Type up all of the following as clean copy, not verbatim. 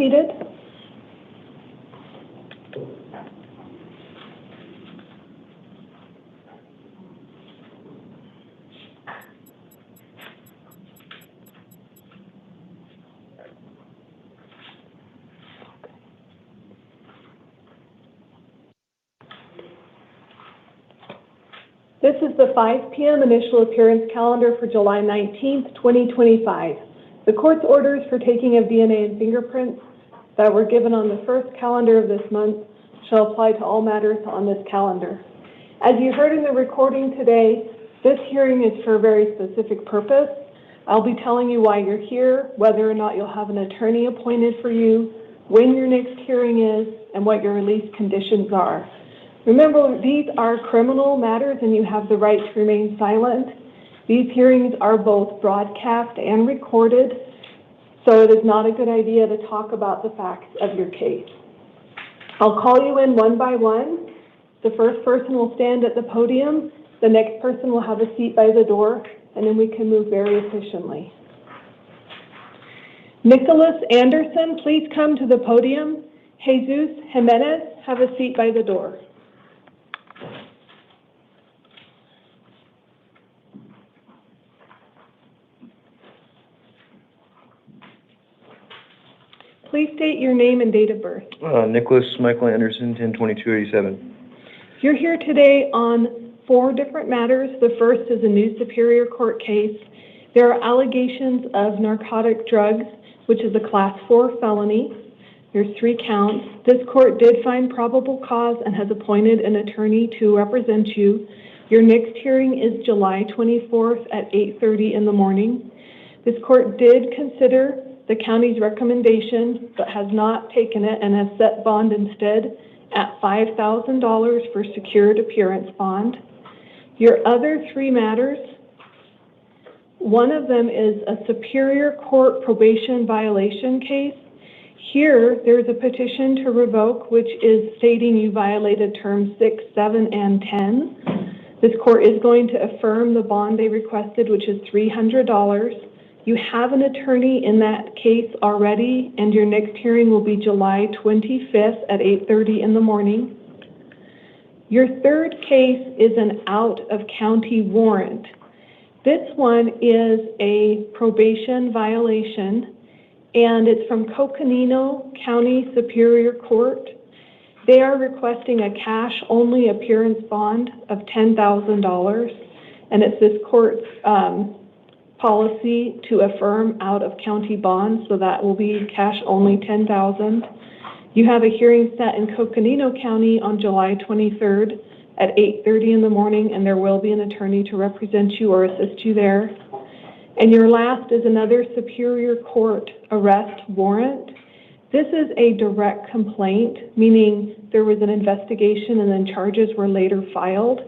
seated. This is the 5 p.m. initial appearance calendar for July 19th, 2025. The court's orders for taking of DNA and fingerprints that were given on the first calendar of this month shall apply to all matters on this calendar. As you heard in the recording today, this hearing is for a very specific purpose. I'll be telling you why you're here, whether or not you'll have an attorney appointed for you, when your next hearing is, and what your release conditions are. Remember, these are criminal matters and you have the right to remain silent. These hearings are both broadcast and recorded, so it is not a good idea to talk about the facts of your case. I'll call you in one by one. The first person will stand at the podium, the next person will have a seat by the door, and then we can move very efficiently. Nicholas Anderson, please come to the podium. Jesus Jimenez, have a seat by the door. Please state your name and date of birth. Nicholas Michael Anderson, 10/22/87. You're here today on 4 different matters. The first is a new Superior Court case. There are allegations of narcotic drugs, which is a Class 4 felony. There's 3 counts. This court did find probable cause and has appointed an attorney to represent you. Your next hearing is July 24th at 8:30 in the morning. This court did consider the county's recommendation, but has not taken it and has set bond instead at $5,000 for secured appearance bond. Your other 3 matters, one of them is a Superior Court probation violation case. Here, there's a petition to revoke, which is stating you violated terms 6, 7, and 10. This court is going to affirm the bond they requested, which is $300. You have an attorney in that case already, and your next hearing will be July 25th at 8:30 in the morning. Your third case is an out-of-county warrant. This one is a probation violation, and it's from Coconino County Superior Court. They are requesting a cash-only appearance bond of $10,000, and it's this court's policy to affirm out-of-county bonds, so that will be cash only $10,000. You have a hearing set in Coconino County on July 23rd at 8:30 in the morning, and there will be an attorney to represent you or assist you there. And your last is another Superior Court arrest warrant. This is a direct complaint, meaning there was an investigation and then charges were later filed.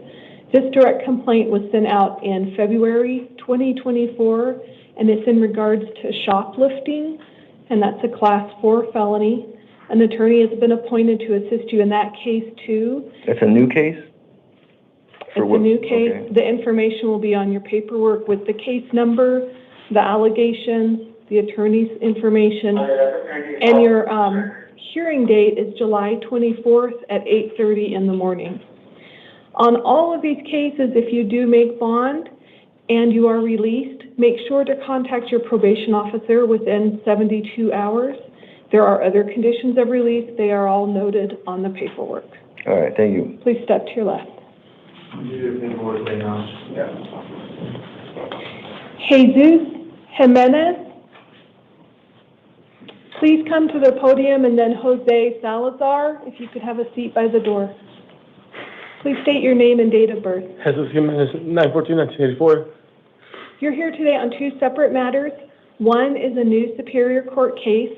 This direct complaint was sent out in February 2024, and it's in regards to shoplifting, and that's a Class 4 felony. An attorney has been appointed to assist you in that case too. It's a new case? It's a new case. Okay. The information will be on your paperwork with the case number, the allegations, the attorney's information, and your hearing date is July 24th at 8:30 in the morning. On all of these cases, if you do make bond and you are released, make sure to contact your probation officer within 72 hours. There are other conditions of release. They are all noted on the paperwork. All right, thank you. Please step to your left. Jesus Jimenez, please come to the podium, and then Jose Salazar, if you could have a seat by the door. Please state your name and date of birth. Jesus Jimenez, 9/14/1984. You're here today on 2 separate matters. One is a new Superior Court case.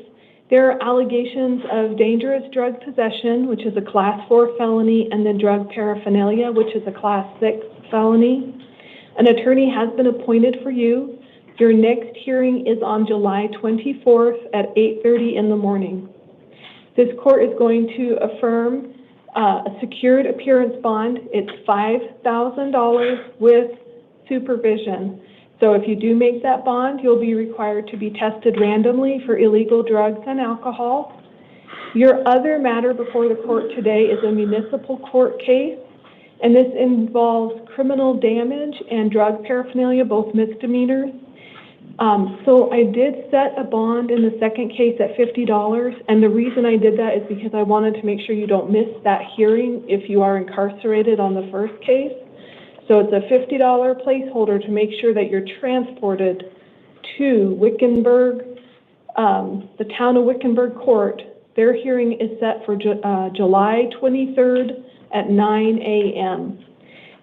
There are allegations of dangerous drug possession, which is a Class 4 felony, and then drug paraphernalia, which is a Class 6 felony. An attorney has been appointed for you. Your next hearing is on July 24th at 8:30 in the morning. This court is going to affirm a secured appearance bond. It's $5,000 with supervision. So if you do make that bond, you'll be required to be tested randomly for illegal drugs and alcohol. Your other matter before the court today is a municipal court case, and this involves criminal damage and drug paraphernalia, both misdemeanors. So I did set a bond in the second case at $50, and the reason I did that is because I wanted to make sure you don't miss that hearing if you are incarcerated on the first case. So it's a $50 placeholder to make sure that you're transported to Wickenburg, the town of Wickenburg Court. Their hearing is set for July 23rd at 9 a.m.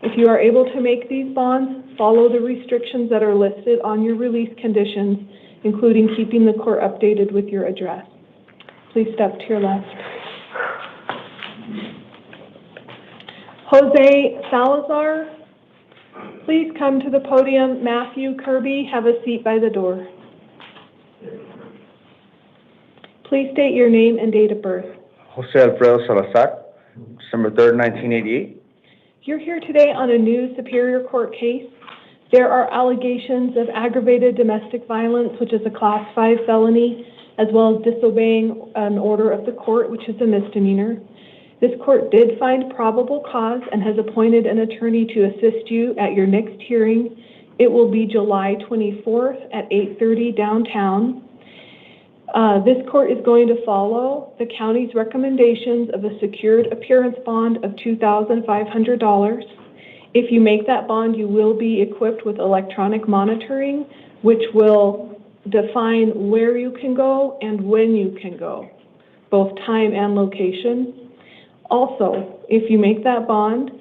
If you are able to make these bonds, follow the restrictions that are listed on your release conditions, including keeping the court updated with your address. Please step to your left. Jose Salazar, please come to the podium. Matthew Kirby, have a seat by the door. Please state your name and date of birth. Jose Alfredo Salazar, December 3rd, 1988. You're here today on a new Superior Court case. There are allegations of aggravated domestic violence, which is a Class 5 felony, as well as disobeying an order of the court, which is a misdemeanor. This court did find probable cause and has appointed an attorney to assist you at your next hearing. It will be July 24th at 8:30 downtown. This court is going to follow the county's recommendations of a secured appearance bond of $2,500. If you make that bond, you will be equipped with electronic monitoring, which will define where you can go and when you can go, both time and location. Also, if you make that bond,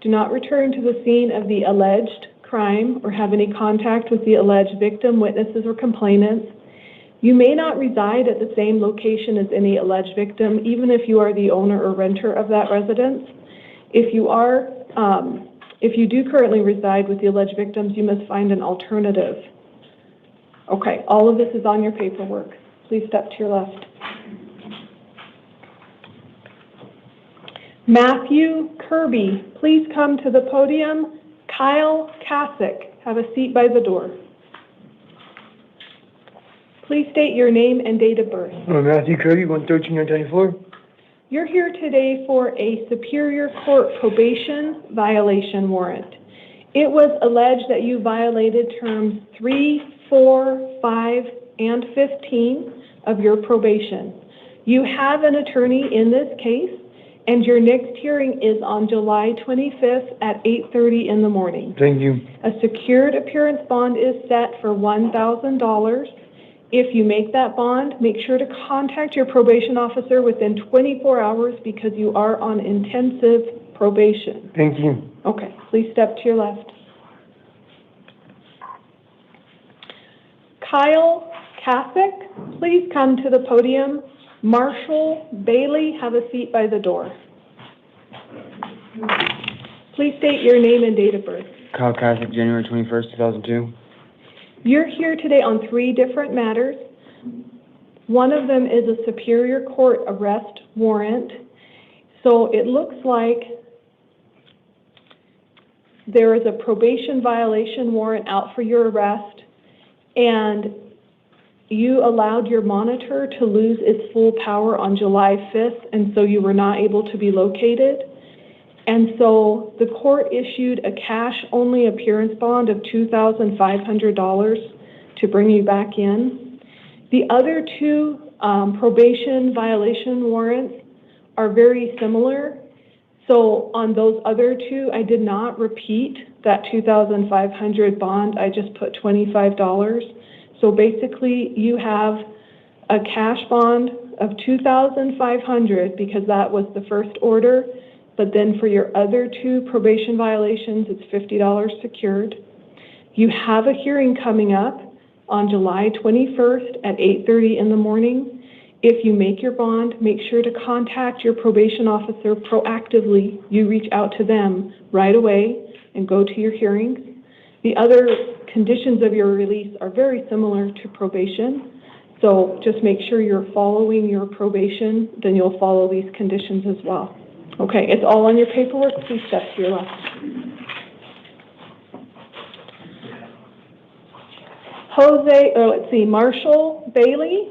do not return to the scene of the alleged crime or have any contact with the alleged victim, witnesses, or complainants. You may not reside at the same location as any alleged victim, even if you are the owner or renter of that residence. If you do currently reside with the alleged victims, you must find an alternative. Okay, all of this is on your paperwork. Please step to your left. Matthew Kirby, please come to the podium. Kyle Kasich, have a seat by the door. Please state your name and date of birth. Matthew Kirby, 113-994. You're here today for a Superior Court probation violation warrant. It was alleged that you violated terms 3, 4, 5, and 15 of your probation. You have an attorney in this case, and your next hearing is on July 25th at 8:30 in the morning. Thank you. A secured appearance bond is set for $1,000. If you make that bond, make sure to contact your probation officer within 24 hours because you are on intensive probation. Thank you. Okay, please step to your left. Kyle Kasich, please come to the podium. Marshall Bailey, have a seat by the door. Please state your name and date of birth. Kyle Kasich, January 21st, 2002. You're here today on 3 different matters. One of them is a Superior Court arrest warrant. So it looks like there is a probation violation warrant out for your arrest, and you allowed your monitor to lose its full power on July 5th, and so you were not able to be located. And so the court issued a cash-only appearance bond of $2,500 to bring you back in. The other 2 probation violation warrants are very similar. So on those other 2, I did not repeat that $2,500 bond. I just put $25. So basically, you have a cash bond of $2,500 because that was the first order. But then for your other 2 probation violations, it's $50 secured. You have a hearing coming up on July 21st at 8:30 in the morning. If you make your bond, make sure to contact your probation officer proactively. You reach out to them right away and go to your hearings. The other conditions of your release are very similar to probation. So just make sure you're following your probation, then you'll follow these conditions as well. Okay, it's all on your paperwork. Please step to your left. Marshall Bailey,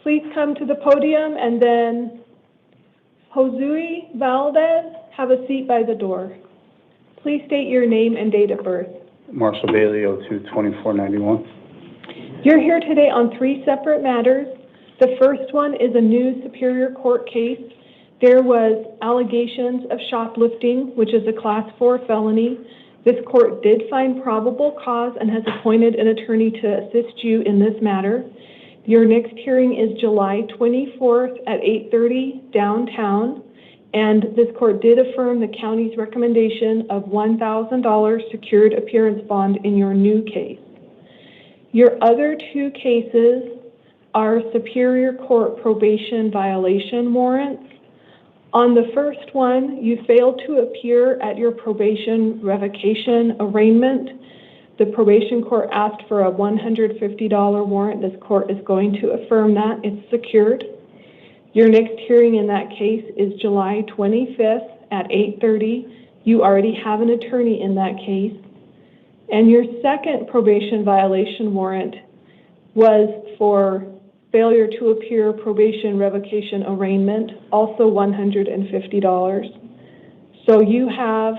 please come to the podium, and then Josue Valdez, have a seat by the door. Please state your name and date of birth. Marshall Bailey, 02-2491. You're here today on 3 separate matters. The first one is a new Superior Court case. There was allegations of shoplifting, which is a Class 4 felony. This court did find probable cause and has appointed an attorney to assist you in this matter. Your next hearing is July 24th at 8:30 downtown, and this court did affirm the county's recommendation of $1,000 secured appearance bond in your new case. Your other 2 cases are Superior Court probation violation warrants. On the first one, you failed to appear at your probation revocation arraignment. The probation court asked for a $150 warrant. This court is going to affirm that. It's secured. Your next hearing in that case is July 25th at 8:30. You already have an attorney in that case. And your second probation violation warrant was for failure to appear probation revocation arraignment, also $150. So you have,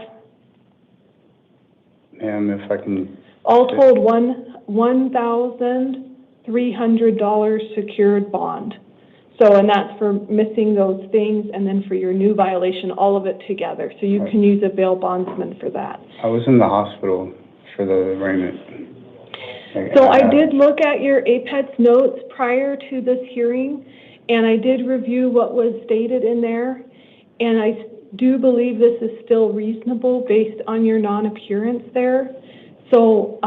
Ma'am, if I can, all told, $1,300 secured bond. So, and that's for missing those things, and then for your new violation, all of it together. So you can use a bail bondsman for that. I was in the hospital for the arraignment. So I did look at your APETS notes prior to this hearing, and I did review what was stated in there, and I do believe this is still reasonable based on your non-appearance there. So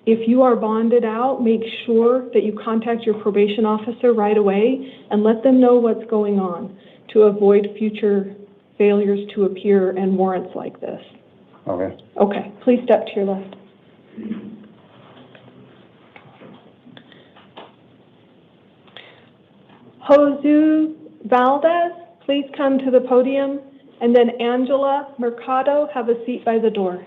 if you are bonded out, make sure that you contact your probation officer right away and let them know what's going on to avoid future failures to appear and warrants like this. Okay. Okay, please step to your left. Josue Valdez, please come to the podium, and then Angela Mercado, have a seat by the door.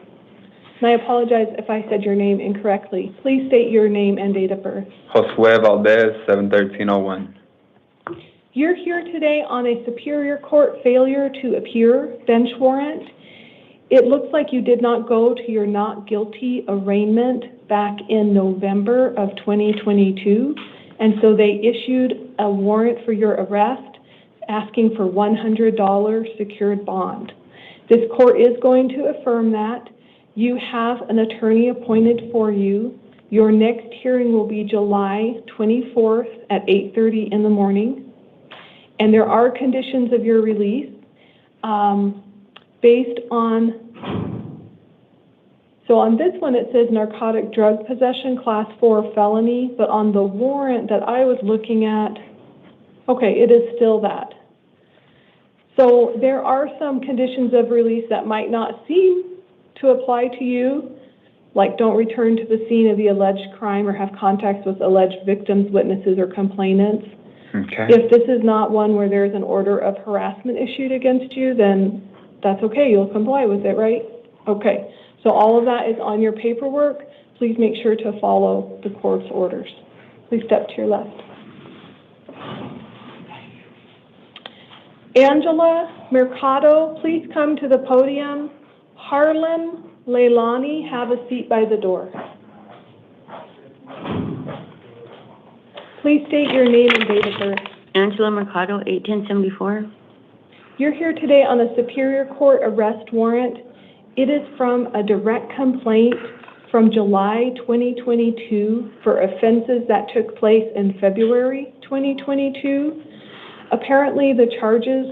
And I apologize if I said your name incorrectly. Please state your name and date of birth. Josue Valdez, 7/13/01. You're here today on a Superior Court failure to appear bench warrant. It looks like you did not go to your not guilty arraignment back in November of 2022, and so they issued a warrant for your arrest asking for $100 secured bond. This court is going to affirm that. You have an attorney appointed for you. Your next hearing will be July 24th at 8:30 in the morning. And there are conditions of your release based on, so on this one it says narcotic drug possession, Class 4 felony, but on the warrant that I was looking at, okay, it is still that. So there are some conditions of release that might not seem to apply to you, like don't return to the scene of the alleged crime or have contacts with alleged victims, witnesses, or complainants. Okay. If this is not one where there's an order of harassment issued against you, then that's okay. You'll comply with it, right? Okay. So all of that is on your paperwork. Please make sure to follow the court's orders. Please step to your left. Angela Mercado, please come to the podium. Harlan Leilani, have a seat by the door. Please state your name and date of birth. Angela Mercado, 1874. You're here today on a Superior Court arrest warrant. It is from a direct complaint from July 2022 for offenses that took place in February 2022. Apparently, the charges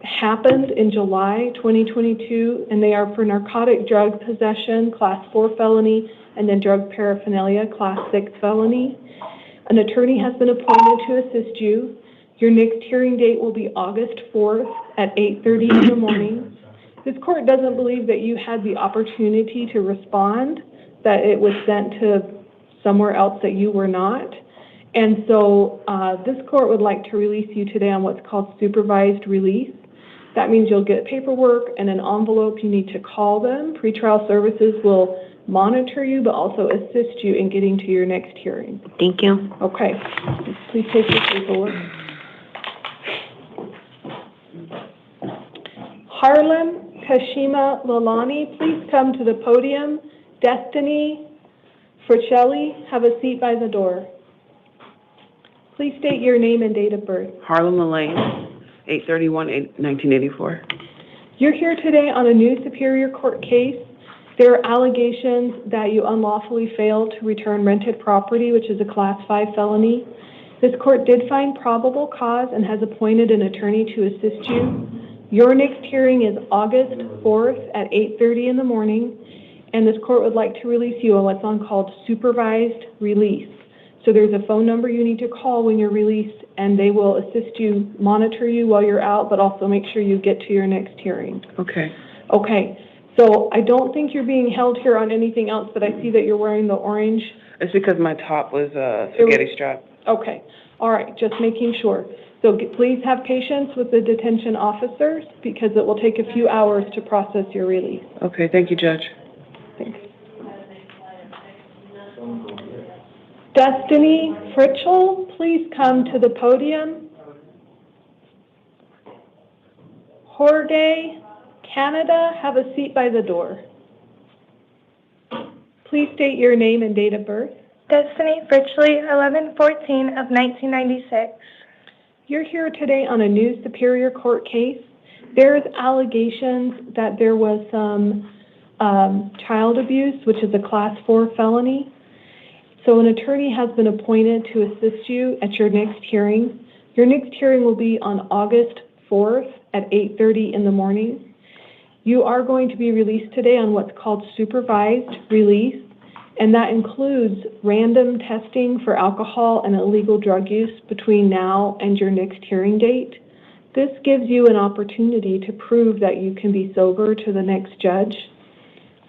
happened in July 2022, and they are for narcotic drug possession, Class 4 felony, and then drug paraphernalia, Class 6 felony. An attorney has been appointed to assist you. Your next hearing date will be August 4th at 8:30 in the morning. This court doesn't believe that you had the opportunity to respond, that it was sent to somewhere else that you were not. And so this court would like to release you today on what's called supervised release. That means you'll get paperwork and an envelope. You need to call them. Pretrial services will monitor you, but also assist you in getting to your next hearing. Thank you. Okay, please take your paperwork. Harlem Kashima Lalani, please come to the podium. Destiny Fricelli, have a seat by the door. Please state your name and date of birth. Harlem Lane, 8/31/1984. You're here today on a new Superior Court case. There are allegations that you unlawfully failed to return rented property, which is a Class 5 felony. This court did find probable cause and has appointed an attorney to assist you. Your next hearing is August 4th at 8:30 in the morning, and this court would like to release you on what's called supervised release. So there's a phone number you need to call when you're released, and they will assist you, monitor you while you're out, but also make sure you get to your next hearing. Okay. Okay, so I don't think you're being held here on anything else, but I see that you're wearing the orange. It's because my top was spaghetti strap. Okay, all right, just making sure. So please have patience with the detention officers because it will take a few hours to process your release. Okay, thank you, Judge. Thanks. Destiny Fritchell, please come to the podium. Jorge Canada, have a seat by the door. Please state your name and date of birth. Destiny Fritchley, 11/14 of 1996. You're here today on a new Superior Court case. There's allegations that there was some child abuse, which is a Class 4 felony. So an attorney has been appointed to assist you at your next hearing. Your next hearing will be on August 4th at 8:30 in the morning. You are going to be released today on what's called supervised release, and that includes random testing for alcohol and illegal drug use between now and your next hearing date. This gives you an opportunity to prove that you can be sober to the next judge.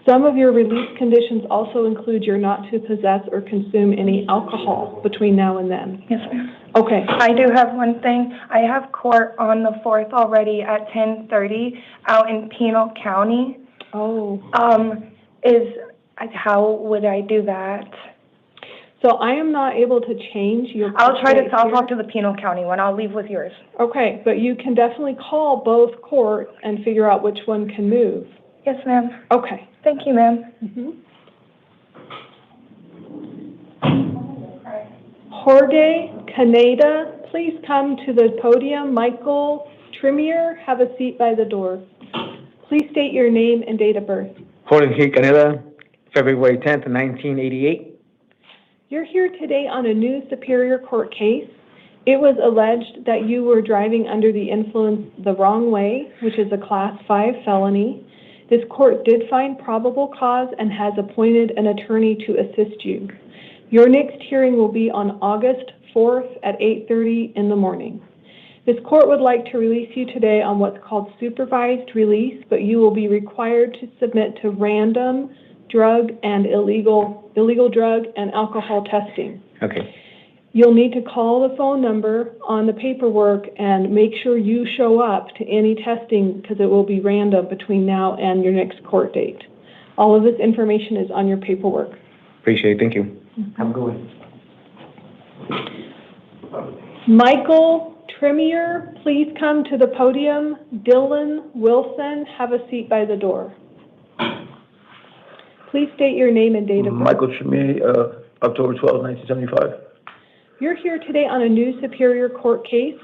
Some of your release conditions also include you're not to possess or consume any alcohol between now and then. Yes, ma'am. Okay. I do have one thing. I have court on the 4th already at 10:30 out in Pinal County. Oh. How would I do that? So I am not able to change your... I'll talk to the Pinal County one. I'll leave with yours. Okay, but you can definitely call both courts and figure out which one can move. Yes, ma'am. Okay. Thank you, ma'am. Jorge Canada, please come to the podium. Michael Trimier, have a seat by the door. Please state your name and date of birth. Jorge Canela, February 10th, 1988. You're here today on a new Superior Court case. It was alleged that you were driving under the influence the wrong way, which is a Class 5 felony. This court did find probable cause and has appointed an attorney to assist you. Your next hearing will be on August 4th at 8:30 in the morning. This court would like to release you today on what's called supervised release, but you will be required to submit to random drug and illegal drug and alcohol testing. Okay. You'll need to call the phone number on the paperwork and make sure you show up to any testing because it will be random between now and your next court date. All of this information is on your paperwork. Appreciate it. Thank you. Have a good one. Michael Trimier, please come to the podium. Dylan Wilson, have a seat by the door. Please state your name and date of birth. Michael Tremier, October 12th, 1975. You're here today on a new Superior Court case.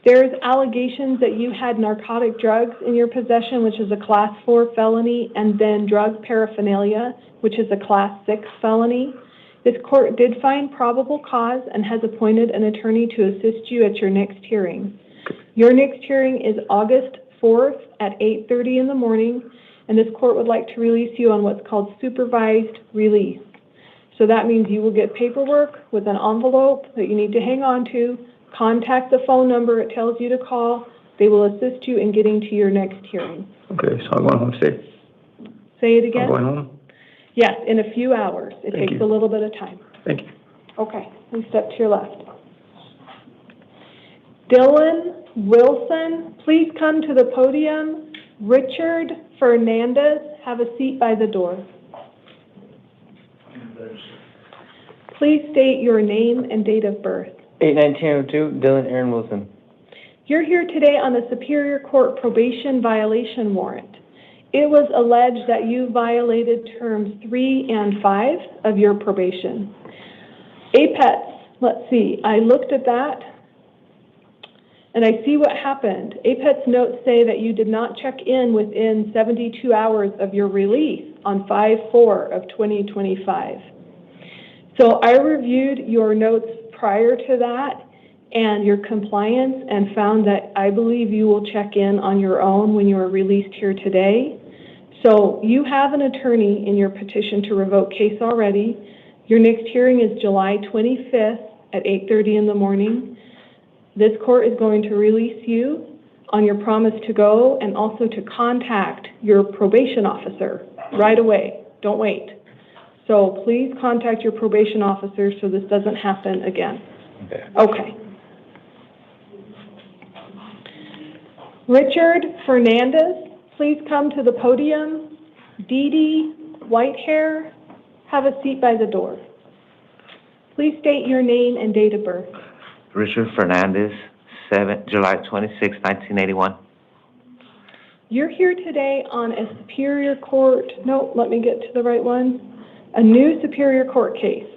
There's allegations that you had narcotic drugs in your possession, which is a Class 4 felony, and then drug paraphernalia, which is a Class 6 felony. This court did find probable cause and has appointed an attorney to assist you at your next hearing. Your next hearing is August 4th at 8:30 in the morning, and this court would like to release you on what's called supervised release. So that means you will get paperwork with an envelope that you need to hang on to. Contact the phone number it tells you to call. They will assist you in getting to your next hearing. Okay, so I'm going home today. Say it again? I'm going home? Yes, in a few hours. It Thank takes you. a little bit of time. Thank you. Okay, please step to your left. Dylan Wilson, please come to the podium. Richard Fernandez, have a seat by the door. Please state your name and date of birth. 8/1902, Dylan Aaron Wilson. You're here today on a Superior Court probation violation warrant. It was alleged that you violated terms 3 and 5 of your probation. Apex, let's see, I looked at that and I see what happened. Apex notes say that you did not check in within 72 hours of your release on 5/4 of 2025. So I reviewed your notes prior to that and your compliance and found that I believe you will check in on your own when you are released here today. So you have an attorney in your petition to revoke case already. Your next hearing is July 25th at 8:30 in the morning. This court is going to release you on your promise to go and also to contact your probation officer right away. Don't wait. So please contact your probation officer so this doesn't happen again. Okay. Richard Fernandez, please come to the podium. Dee Dee, white hair, have a seat by the door. Please state your name and date of birth. Richard Fernandez, July 26, 1981. You're here today on a Superior Court, no, let me get to the right one, a new Superior Court case.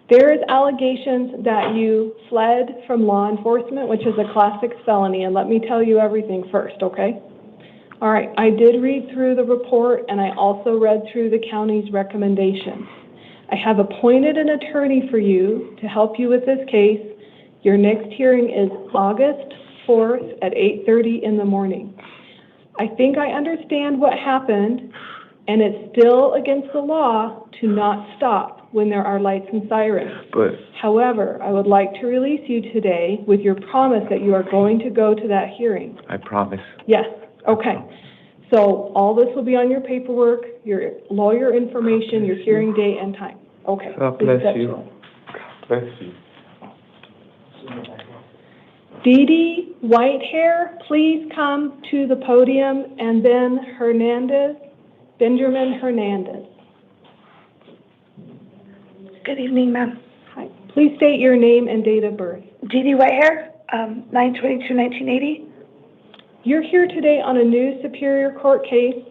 There is allegations that you fled from law enforcement, which is a Class 6 felony, and let me tell you everything first, okay? All right, I did read through the report, and I also read through the county's recommendations. I have appointed an attorney for you to help you with this case. Your next hearing is August 4th at 8:30 in the morning. I think I understand what happened, and it's still against the law to not stop when there are lights and sirens. However, I would like to release you today with your promise that you are going to go to that hearing. I promise. Yes, okay. So all this will be on your paperwork, your lawyer information, your hearing date and time. Okay. God please bless step you. forward. God bless you. Dee Dee, white hair, please come to the podium, and then Hernandez, Benjamin Hernandez. Good evening, ma'am. Hi. Please state your name and date of birth. Dee Dee Whitehair, 9/22/1980. You're here today on a new Superior Court case.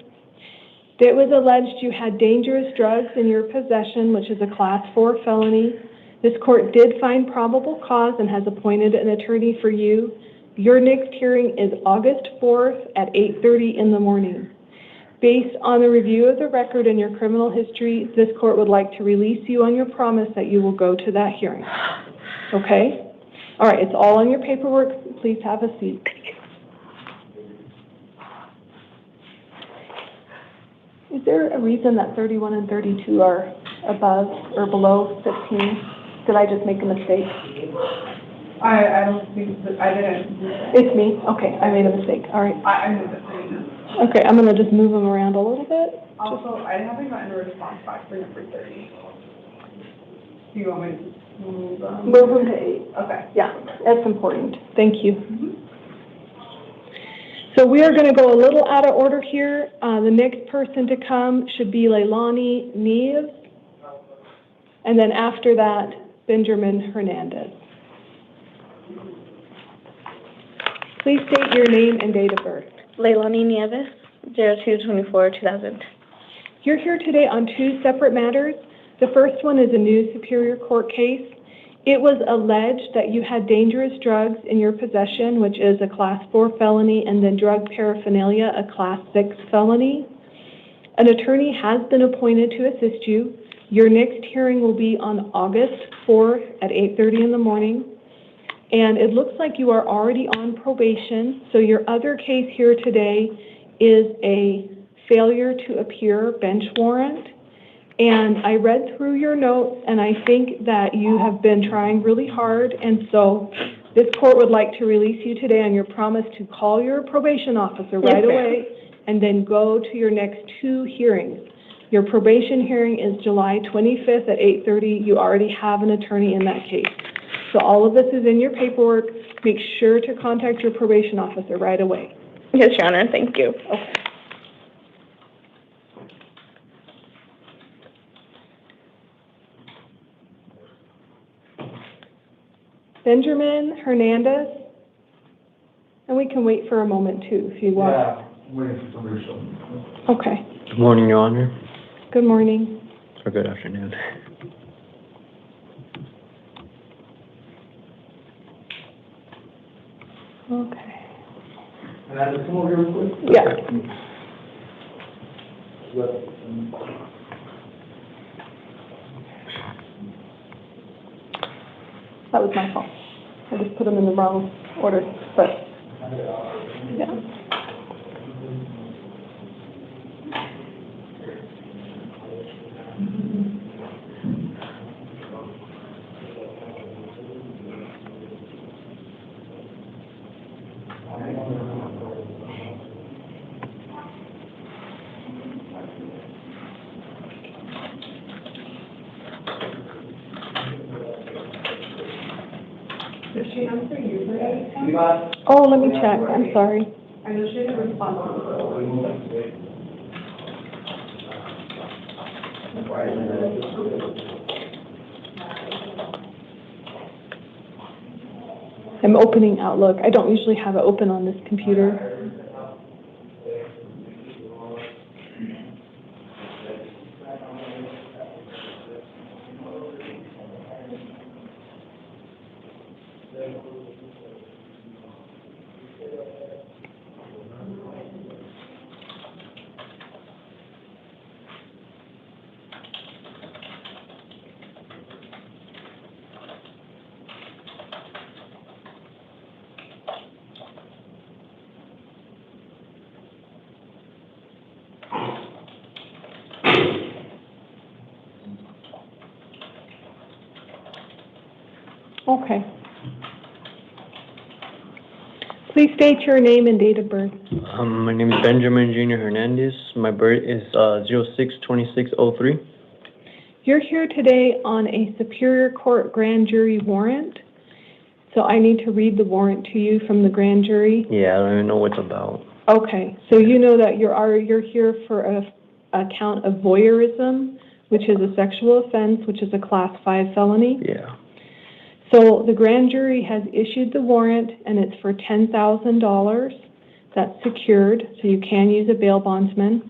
It was alleged you had dangerous drugs in your possession, which is a Class 4 felony. This court did find probable cause and has appointed an attorney for you. Your next hearing is August 4th at 8:30 in the morning. Based on the review of the record and your criminal history, this court would like to release you on your promise that you will go to that hearing. Okay? All right, it's all on your paperwork. Please have a seat. Is there a reason that 31 and 32 are above or below 15? Did I just make a mistake? I don't think, I didn't. It's me? Okay, I made a mistake. All right. I moved it for you now. Okay, I'm going to just move them around a little bit. Also, I haven't gotten a response back for number 30. Do you want me to move them? Move them to 8. Okay. Yeah, that's important. Thank you. So we are going to go a little out of order here. The next person to come should be Leilani Neves. And then after that, Benjamin Hernandez. Please state your name and date of birth. Leilani Nieves, 02/24/2000. You're here today on 2 separate matters. The first one is a new Superior Court case. It was alleged that you had dangerous drugs in your possession, which is a Class 4 felony, and then drug paraphernalia, a Class 6 felony. An attorney has been appointed to assist you. Your next hearing will be on August 4th at 8:30 in the morning. And it looks like you are already on probation, so your other case here today is a failure to appear bench warrant. And I read through your notes, and I think that you have been trying really hard, and so this court would like to release you today on your promise to call your probation officer right away and then go to your next 2 hearings. Your probation hearing is July 25th at 8:30. You already have an attorney in that case. So all of this is in your paperwork. Make sure to contact your probation officer right away. Yes, Your Honor, thank you. Okay. Benjamin Hernandez. And we can wait for a moment too, if you want. Yeah, waiting for somebody to show me. Okay. Good morning, Your Honor. Good morning. Or good afternoon. Okay. Can I just come over here real quick? Yeah. That was my fault. I just put them in the wrong order, but, yeah. Did she answer you for anything? Oh, let me check. I'm sorry. I know she didn't respond to I'm opening Outlook. I don't usually have it open on this computer. Okay. Please state your name and date of birth. My name is Benjamin Junior Hernandez. My birth is 06/26/03. You're here today on a Superior Court grand jury warrant. So I need to read the warrant to you from the grand jury. Yeah, I don't even know what it's about. Okay, so you know that you're here for a count of voyeurism, which is a sexual offense, which is a Class 5 felony. Yeah. So the grand jury has issued the warrant, and it's for $10,000. That's secured, so you can use a bail bondsman.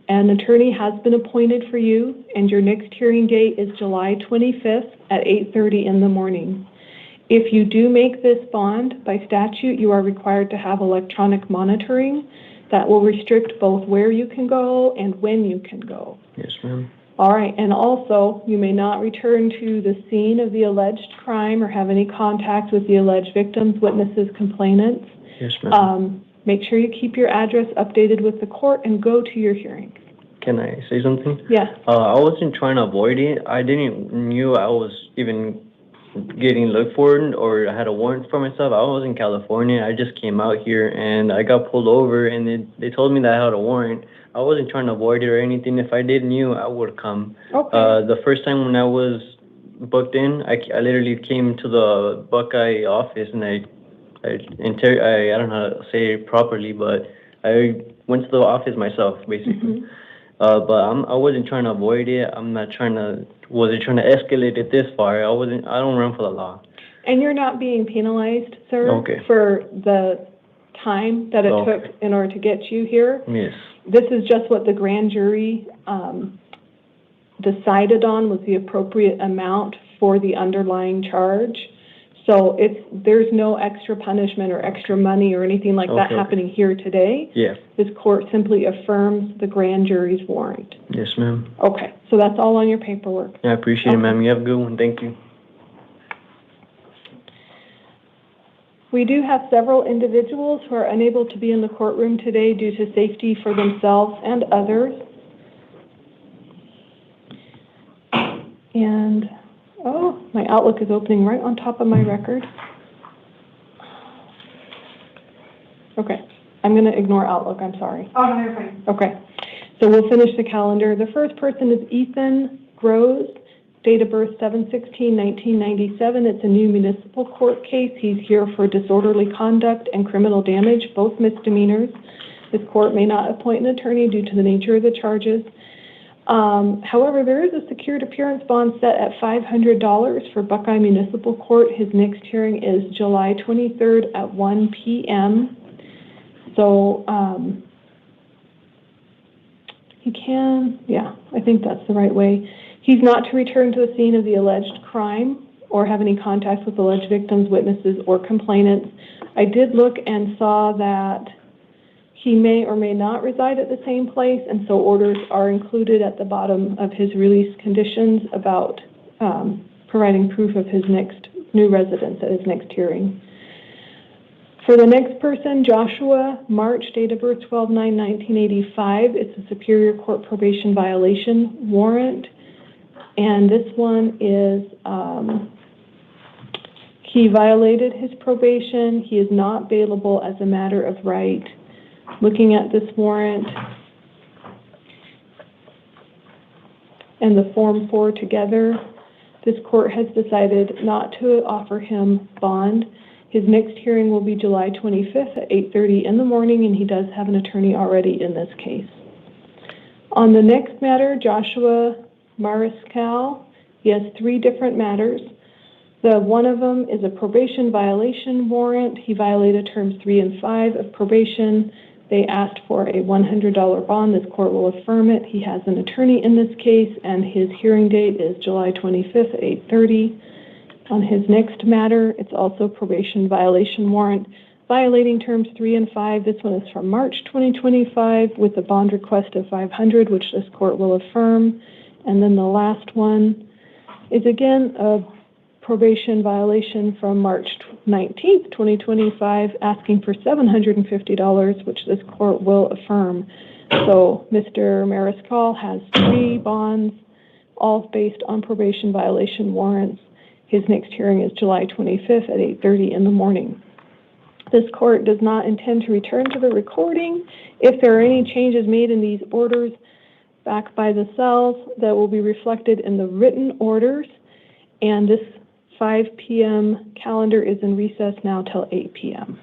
An attorney has been appointed for you, and your next hearing date is July 25th at 8:30 in the morning. If you do make this bond, by statute, you are required to have electronic monitoring that will restrict both where you can go and when you can go. Yes, ma'am. All right, and also, you may not return to the scene of the alleged crime or have any contact with the alleged victims, witnesses, complainants. Yes, ma'am. Make sure you keep your address updated with the court and go to your hearing. Can I say something? Yeah. I wasn't trying to avoid it. I didn't knew I was even getting looked for it or I had a warrant for myself. I was in California. I just came out here and I got pulled over and they told me that I had a warrant. I wasn't trying to avoid it or anything. If I did knew, I would come. Okay. The first time when I was booked in, I literally came to the Buckeye office and I don't know how to say it properly, but I went to the office myself, basically. But I wasn't trying to avoid it. Wasn't trying to escalate it this far. I don't run for the law. And you're not being penalized, sir, Okay. for the time that it took in order to get you here. Yes. This is just what the grand jury decided on was the appropriate amount for the underlying charge. So there's no extra punishment or extra money or anything like that happening here today. Yeah. This court simply affirms the grand jury's warrant. Yes, ma'am. Okay, so that's all on your paperwork. Yeah, I appreciate it, ma'am. You have a good one. Thank you. We do have several individuals who are unable to be in the courtroom today due to safety for themselves and others. And, oh, my Outlook is opening right on top of my record. Okay, I'm going to ignore Outlook, I'm sorry. Oh, no, you're fine. Okay, so we'll finish the calendar. The first person is Ethan Groves, date of birth 7/16/1997. It's a new municipal court case. He's here for disorderly conduct and criminal damage, both misdemeanors. This court may not appoint an attorney due to the nature of the charges. However, there is a secured appearance bond set at $500 for Buckeye Municipal Court. His next hearing is July 23rd at 1 p.m. So, he can, yeah, I think that's the right way. He's not to return to the scene of the alleged crime or have any contact with alleged victims, witnesses, or complainants. I did look and saw that he may or may not reside at the same place, and so orders are included at the bottom of his release conditions about providing proof of his next new residence at his next hearing. For the next person, Joshua March, date of birth 12/9/1985. It's a Superior Court probation violation warrant, and this one is he violated his probation. He is not bailable as a matter of right. Looking at this warrant and the Form 4 together, this court has decided not to offer him bond. His next hearing will be July 25th at 8:30 in the morning, and he does have an attorney already in this case. On the next matter, Joshua Mariscal, he has 3 different matters. One of them is a probation violation warrant. He violated terms 3 and 5 of probation. They asked for a $100 bond. This court will affirm it. He has an attorney in this case, and his hearing date is July 25th at 8:30. On his next matter, it's also probation violation warrant, violating terms 3 and 5. This one is from March 2025 with a bond request of $500, which this court will affirm. And then the last one is again a probation violation from March 19th, 2025, asking for $750, which this court will affirm. So Mr. Mariscal has 3 bonds, all based on probation violation warrants. His next hearing is July 25th at 8:30 in the morning. This court does not intend to return to the recording. If there are any changes made in these orders back by the cells, that will be reflected in the written orders, and this 5 p.m. calendar is in recess now till 8 p.m.